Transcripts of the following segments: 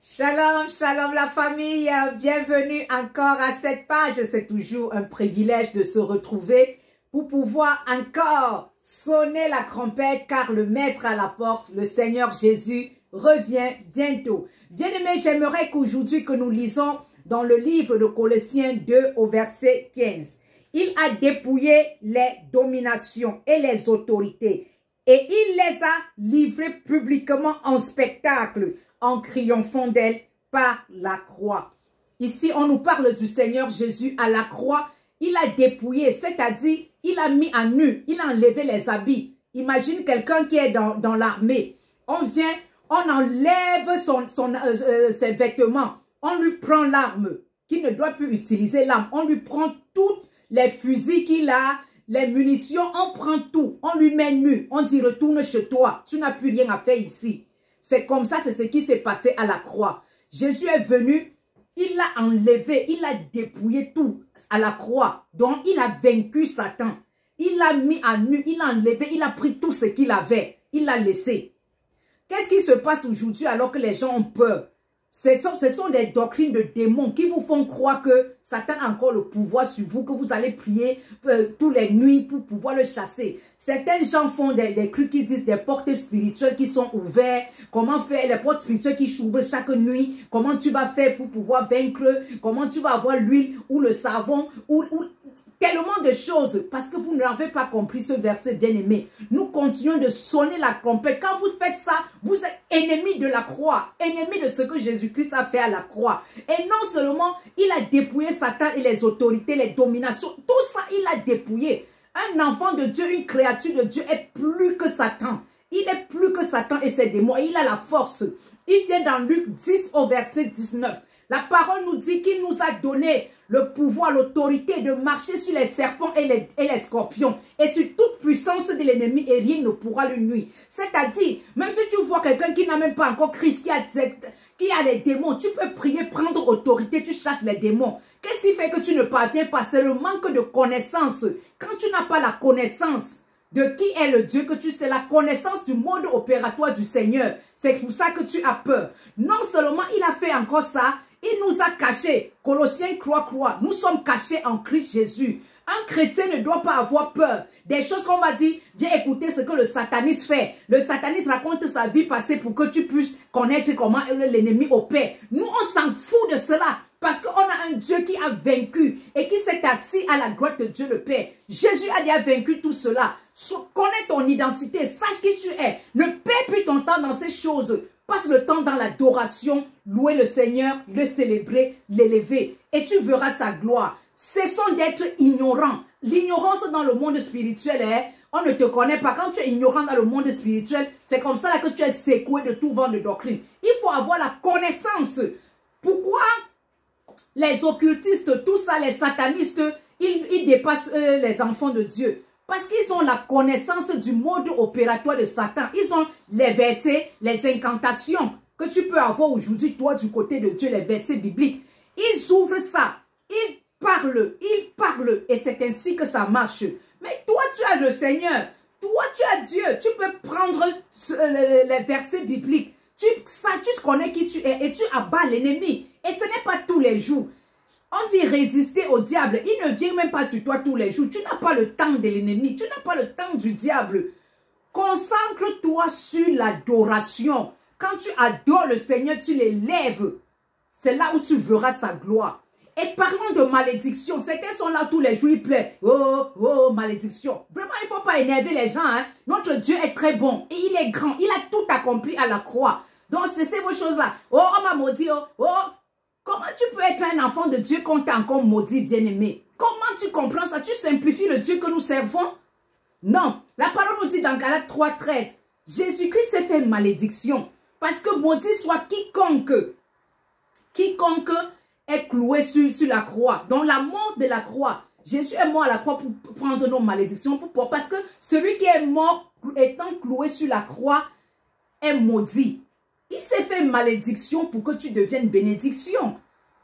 Shalom, shalom la famille, bienvenue encore à cette page. C'est toujours un privilège de se retrouver pour pouvoir encore sonner la trompette car le maître à la porte, le Seigneur Jésus, revient bientôt. Bien-aimés, j'aimerais qu'aujourd'hui que nous lisons dans le livre de Colossiens 2 au verset 15. Il a dépouillé les dominations et les autorités et il les a livrées publiquement en spectacle, en triomphant d'elle par la croix. Ici, on nous parle du Seigneur Jésus à la croix. Il a dépouillé, c'est-à-dire, il a mis à nu, il a enlevé les habits. Imagine quelqu'un qui est dans l'armée. On vient, on enlève ses vêtements. On lui prend l'arme, qu'il ne doit plus utiliser l'arme. On lui prend toutes les fusils qu'il a, les munitions, on prend tout. On lui met nu. On dit, retourne chez toi. Tu n'as plus rien à faire ici. C'est comme ça, c'est ce qui s'est passé à la croix. Jésus est venu, il l'a enlevé, il a dépouillé tout à la croix. Donc, il a vaincu Satan. Il l'a mis à nu, il l'a enlevé, il a pris tout ce qu'il avait. Il l'a laissé. Qu'est-ce qui se passe aujourd'hui alors que les gens ont peur? Ce sont des doctrines de démons qui vous font croire que Satan a encore le pouvoir sur vous, que vous allez prier tous les nuits pour pouvoir le chasser. Certains gens font des trucs qui disent des portes spirituelles qui sont ouvertes. Comment faire les portes spirituelles qui s'ouvrent chaque nuit? Comment tu vas faire pour pouvoir vaincre? Comment tu vas avoir l'huile ou le savon ou tellement de choses, parce que vous n'avez pas compris ce verset bien-aimé. Nous continuons de sonner la trompette. Quand vous faites ça, vous êtes ennemis de la croix, ennemis de ce que Jésus-Christ a fait à la croix. Et non seulement, il a dépouillé Satan et les autorités, les dominations, tout ça, il a dépouillé. Un enfant de Dieu, une créature de Dieu est plus que Satan. Il est plus que Satan et ses démons. Il a la force. Il vient dans Luc 10 au verset 19. La parole nous dit qu'il nous a donné le pouvoir, l'autorité de marcher sur les serpents et les scorpions et sur toute puissance de l'ennemi et rien ne pourra le nuire. C'est-à-dire, même si tu vois quelqu'un qui n'a même pas encore Christ, qui a les démons, tu peux prier, prendre autorité, tu chasses les démons. Qu'est-ce qui fait que tu ne parviens pas? C'est le manque de connaissance. Quand tu n'as pas la connaissance de qui est le Dieu que tu sais, la connaissance du mode opératoire du Seigneur, c'est pour ça que tu as peur. Non seulement il a fait encore ça, il nous a cachés. Colossiens croix. Nous sommes cachés en Christ Jésus. Un chrétien ne doit pas avoir peur. Des choses qu'on va dire, viens écouter ce que le sataniste fait. Le sataniste raconte sa vie passée pour que tu puisses connaître comment l'ennemi opère. Nous, on s'en fout de cela. Parce qu'on a un Dieu qui a vaincu et qui s'est assis à la droite de Dieu le Père. Jésus a déjà vaincu tout cela. Connais ton identité, sache qui tu es. Ne perds plus ton temps dans ces choses. Passe le temps dans l'adoration, louer le Seigneur, le célébrer, l'élever. Et tu verras sa gloire. Cessons d'être ignorants. L'ignorance dans le monde spirituel, on ne te connaît pas. Quand tu es ignorant dans le monde spirituel, c'est comme ça que tu es secoué de tout vent de doctrine. Il faut avoir la connaissance. Pourquoi les occultistes, tout ça, les satanistes, ils dépassent les enfants de Dieu? Parce qu'ils ont la connaissance du mode opératoire de Satan. Ils ont les versets, les incantations que tu peux avoir aujourd'hui, toi, du côté de Dieu, les versets bibliques. Ils ouvrent ça. Ils parlent. Et c'est ainsi que ça marche. Mais toi, tu as le Seigneur. Toi, tu as Dieu. Tu peux prendre les versets bibliques. Tu connais qui tu es et tu abats l'ennemi. Et ce n'est pas tous les jours. On dit résister au diable. Il ne vient même pas sur toi tous les jours. Tu n'as pas le temps de l'ennemi. Tu n'as pas le temps du diable. Concentre-toi sur l'adoration. Quand tu adores le Seigneur, tu l'élèves. C'est là où tu verras sa gloire. Et parlons de malédiction. Certains sont là tous les jours, ils pleurent. Oh, malédiction. Vraiment, il ne faut pas énerver les gens. Hein? Notre Dieu est très bon. Et il est grand. Il a tout accompli à la croix. Donc, cessez vos choses-là. Oh, on m'a maudit. Oh. Comment tu peux être un enfant de Dieu quand tu es encore maudit, bien-aimé? Comment tu comprends ça? Tu simplifies le Dieu que nous servons? Non. La parole nous dit dans Galates 3:13, Jésus-Christ s'est fait malédiction. Parce que maudit soit quiconque est cloué sur la croix. Dans la mort de la croix, Jésus est mort à la croix pour prendre nos malédictions. Parce que celui qui est mort étant cloué sur la croix est maudit. Il s'est fait malédiction pour que tu deviennes bénédiction.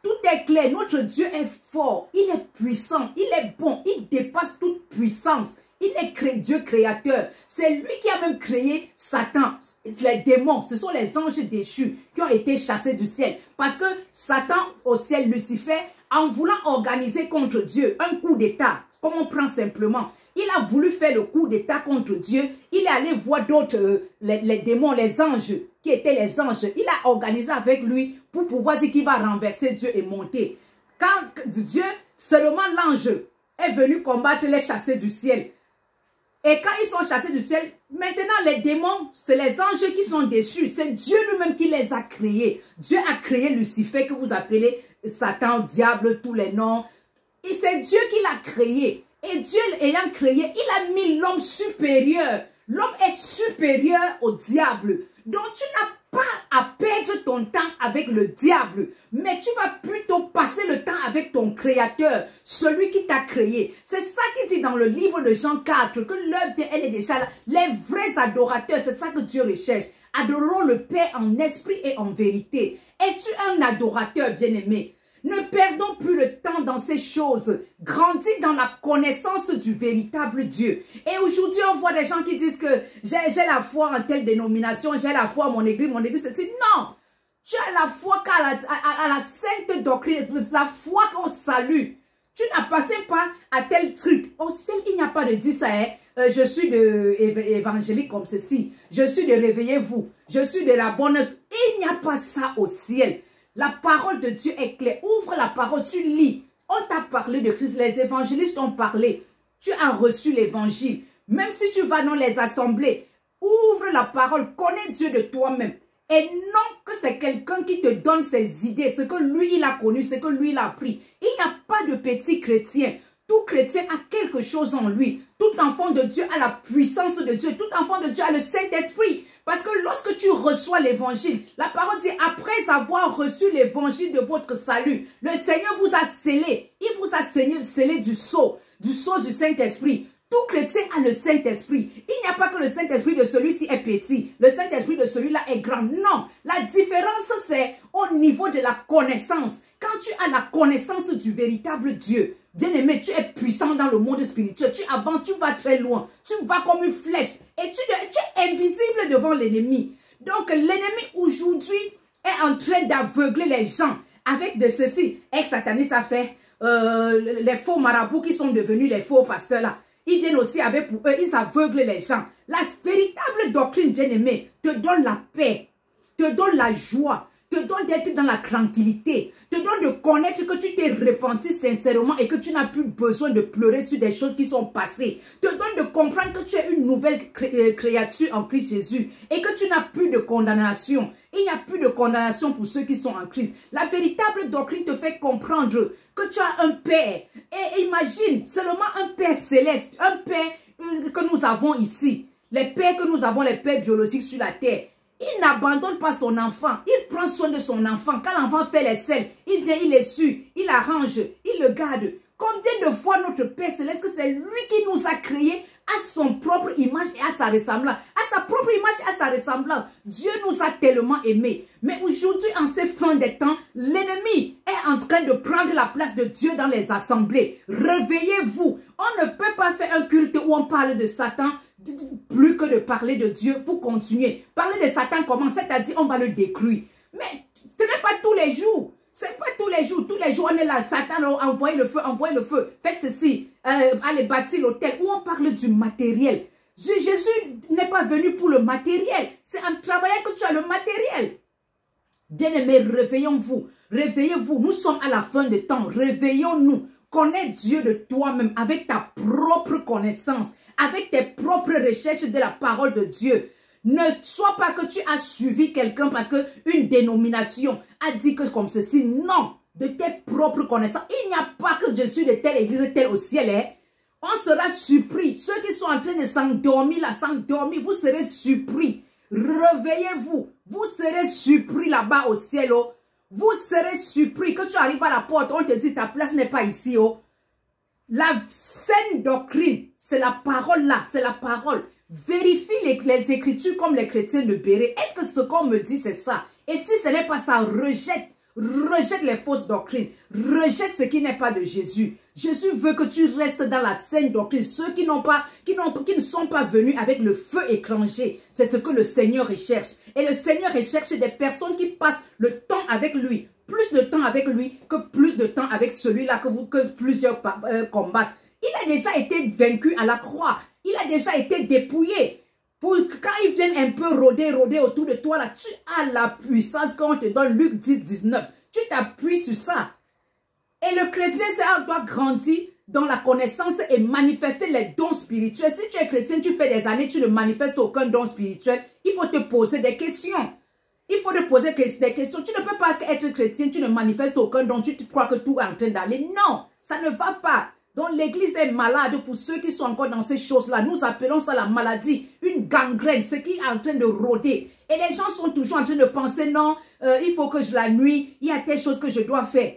Tout est clair. Notre Dieu est fort. Il est puissant. Il est bon. Il dépasse toute puissance. Il est Dieu créateur. C'est lui qui a même créé Satan. Les démons, ce sont les anges déchus qui ont été chassés du ciel. Parce que Satan au ciel, Lucifer, en voulant organiser contre Dieu un coup d'état, comme on prend simplement, il a voulu faire le coup d'état contre Dieu. Il est allé voir d'autres, les démons, les anges, qui étaient les anges. Il a organisé avec lui pour pouvoir dire qu'il va renverser Dieu et monter. Quand Dieu, seulement l'ange, est venu combattre les chassés du ciel. Et quand ils sont chassés du ciel, maintenant les démons, c'est les anges qui sont déchus. C'est Dieu lui-même qui les a créés. Dieu a créé Lucifer, que vous appelez Satan, diable, tous les noms. Et c'est Dieu qui l'a créé. Et Dieu ayant créé, il a mis l'homme supérieur. L'homme est supérieur au diable. Donc tu n'as pas à perdre ton temps avec le diable, mais tu vas plutôt passer le temps avec ton créateur, celui qui t'a créé. C'est ça qui dit dans le livre de Jean 4, que l'œuvre, elle est déjà là. Les vrais adorateurs, c'est ça que Dieu recherche. Adorons le Père en esprit et en vérité. Es-tu un adorateur bien-aimé? Ne perdons plus le temps dans ces choses. Grandis dans la connaissance du véritable Dieu. Et aujourd'hui, on voit des gens qui disent que j'ai la foi en telle dénomination, j'ai la foi en mon église, ceci. Non! Tu as la foi à la sainte doctrine, la foi au salut. Tu n'appartiens pas à tel truc. Au ciel, il n'y a pas de dire ça, hein? Je suis de évangélique comme ceci. Je suis de réveillez-vous. Je suis de la bonne. Il n'y a pas ça au ciel. La parole de Dieu est claire. Ouvre la parole, tu lis. On t'a parlé de Christ. Les évangélistes ont parlé. Tu as reçu l'évangile. Même si tu vas dans les assemblées, ouvre la parole. Connais Dieu de toi-même. Et non que c'est quelqu'un qui te donne ses idées, ce que lui, il a connu, ce que lui, il a appris. Il n'y a pas de petit chrétien. Tout chrétien a quelque chose en lui. Tout enfant de Dieu a la puissance de Dieu. Tout enfant de Dieu a le Saint-Esprit. Parce que lorsque tu reçois l'évangile, la parole dit, après avoir reçu l'évangile de votre salut, le Seigneur vous a scellé. Il vous a scellé du sceau du Saint-Esprit. Tout chrétien a le Saint-Esprit. Il n'y a pas que le Saint-Esprit de celui-ci est petit. Le Saint-Esprit de celui-là est grand. Non. La différence, c'est au niveau de la connaissance. Quand tu as la connaissance du véritable Dieu, bien-aimé, tu es puissant dans le monde spirituel. Tu avances, tu vas très loin. Tu vas comme une flèche. Et tu es invisible devant l'ennemi. Donc, l'ennemi aujourd'hui est en train d'aveugler les gens avec de ceci. Ex-sataniste a fait les faux marabouts qui sont devenus les faux pasteurs là. Ils viennent aussi avec pour eux, ils aveuglent les gens. La véritable doctrine, bien-aimé, te donne la paix, te donne la joie, te donne d'être dans la tranquillité, te donne de connaître que tu t'es repenti sincèrement et que tu n'as plus besoin de pleurer sur des choses qui sont passées. Te donne de comprendre que tu es une nouvelle créature en Christ Jésus et que tu n'as plus de condamnation. Il n'y a plus de condamnation pour ceux qui sont en Christ. La véritable doctrine te fait comprendre que tu as un Père. Et imagine, seulement un Père céleste, un Père que nous avons ici. Les pères que nous avons, les pères biologiques sur la terre. Il n'abandonne pas son enfant. Il prend soin de son enfant. Quand l'enfant fait les selles, il vient, il les sue, il arrange, il le garde. Combien de fois notre Père céleste, que c'est lui qui nous a créés à son propre image et à sa ressemblance. À sa propre image et à sa ressemblance. Dieu nous a tellement aimés. Mais aujourd'hui, en ces fins des temps, l'ennemi est en train de prendre la place de Dieu dans les assemblées. Réveillez-vous. On ne peut pas faire un culte où on parle de Satan plus que de parler de Dieu pour continuer. Parler de Satan comment? C'est-à-dire on va le détruire. Mais ce n'est pas tous les jours. C'est pas tous les jours. Tous les jours, on est là. Satan, envoyez le feu, envoyez le feu. Faites ceci. Allez bâtir l'hôtel. Où on parle du matériel. Jésus n'est pas venu pour le matériel. C'est en travaillant que tu as le matériel. Bien-aimés, réveillons-vous. Réveillez-vous. Nous sommes à la fin de temps. Réveillons-nous. Connais Dieu de toi-même avec ta propre connaissance. Avec tes propres recherches de la parole de Dieu. Ne sois pas que tu as suivi quelqu'un parce qu'une dénomination a dit que comme ceci. Non, de tes propres connaissances. Il n'y a pas que je suis de telle église, telle au ciel. Hein. On sera surpris. Ceux qui sont en train de s'endormir, là, s'endormir, vous serez surpris. Réveillez-vous. Vous serez surpris là-bas au ciel. Oh. Vous serez surpris que tu arrives à la porte. On te dit ta place n'est pas ici. Oh. La saine doctrine, c'est la parole là, c'est la parole. Vérifie les écritures comme les chrétiens de Béret. Est-ce que ce qu'on me dit, c'est ça? Et si ce n'est pas ça, rejette Rejette les fausses doctrines. Rejette ce qui n'est pas de Jésus. Jésus veut que tu restes dans la saine doctrine. Ceux qui ne sont pas venus avec le feu étranger, c'est ce que le Seigneur recherche. Et le Seigneur recherche des personnes qui passent le temps avec lui. Plus de temps avec lui que plus de temps avec celui-là que plusieurs combattent. Il a déjà été vaincu à la croix. Il a déjà été dépouillé. Pour quand ils viennent un peu rôder autour de toi, là, tu as la puissance quand on te donne Luc 10, 19. Tu t'appuies sur ça. Et le chrétien, ça doit grandir dans la connaissance et manifester les dons spirituels. Si tu es chrétien, tu fais des années, tu ne manifestes aucun don spirituel, il faut te poser des questions. Il faut te poser des questions. Tu ne peux pas être chrétien, tu ne manifestes aucun don, tu crois que tout est en train d'aller. Non, ça ne va pas. Donc l'église est malade pour ceux qui sont encore dans ces choses-là. Nous appelons ça la maladie, une gangrène, ce qui est en train de rôder. Et les gens sont toujours en train de penser, non, il faut que je la nuit, il y a telle chose que je dois faire.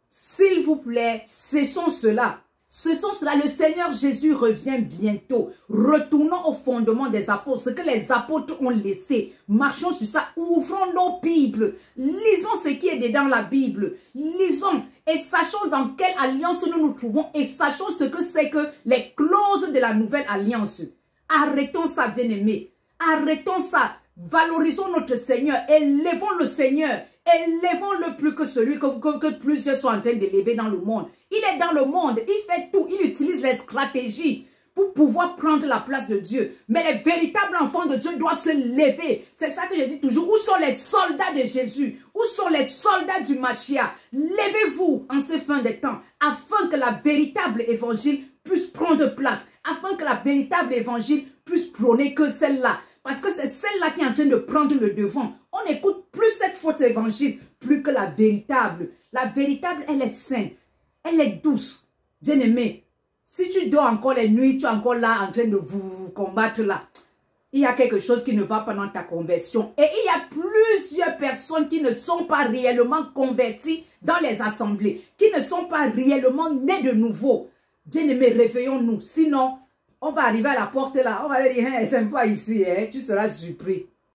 S'il vous plaît, cessons cela. Cessons cela. Le Seigneur Jésus revient bientôt. Retournons au fondement des apôtres, ce que les apôtres ont laissé. Marchons sur ça. Ouvrons nos Bibles. Lisons ce qui est dedans la Bible. Lisons et sachons dans quelle alliance nous nous trouvons et sachons ce que c'est que les clauses de la nouvelle alliance. Arrêtons ça, bien-aimés. Arrêtons ça. Valorisons notre Seigneur. Élevons le Seigneur. Élevons-le plus que celui que plusieurs sont en train d'élever dans le monde. Il est dans le monde, il fait tout, il utilise les stratégies pour pouvoir prendre la place de Dieu. Mais les véritables enfants de Dieu doivent se lever. C'est ça que je dis toujours. Où sont les soldats de Jésus? Où sont les soldats du Mashiach? Levez-vous en ces fins de temps afin que la véritable évangile puisse prendre place. Afin que la véritable évangile puisse prôner que celle-là. Parce que c'est celle-là qui est en train de prendre le devant. On écoute plus cette fausse évangile, plus que la véritable. La véritable, elle est sainte. Elle est douce. Bien-aimé, si tu dors encore les nuits, tu es encore là en train de vous combattre là. Il y a quelque chose qui ne va pas dans ta conversion. Et il y a plusieurs personnes qui ne sont pas réellement converties dans les assemblées. Qui ne sont pas réellement nées de nouveau. Bien-aimé, réveillons-nous. Sinon, on va arriver à la porte là. On va dire, hey, c'est pas ici, hein, tu seras surpris.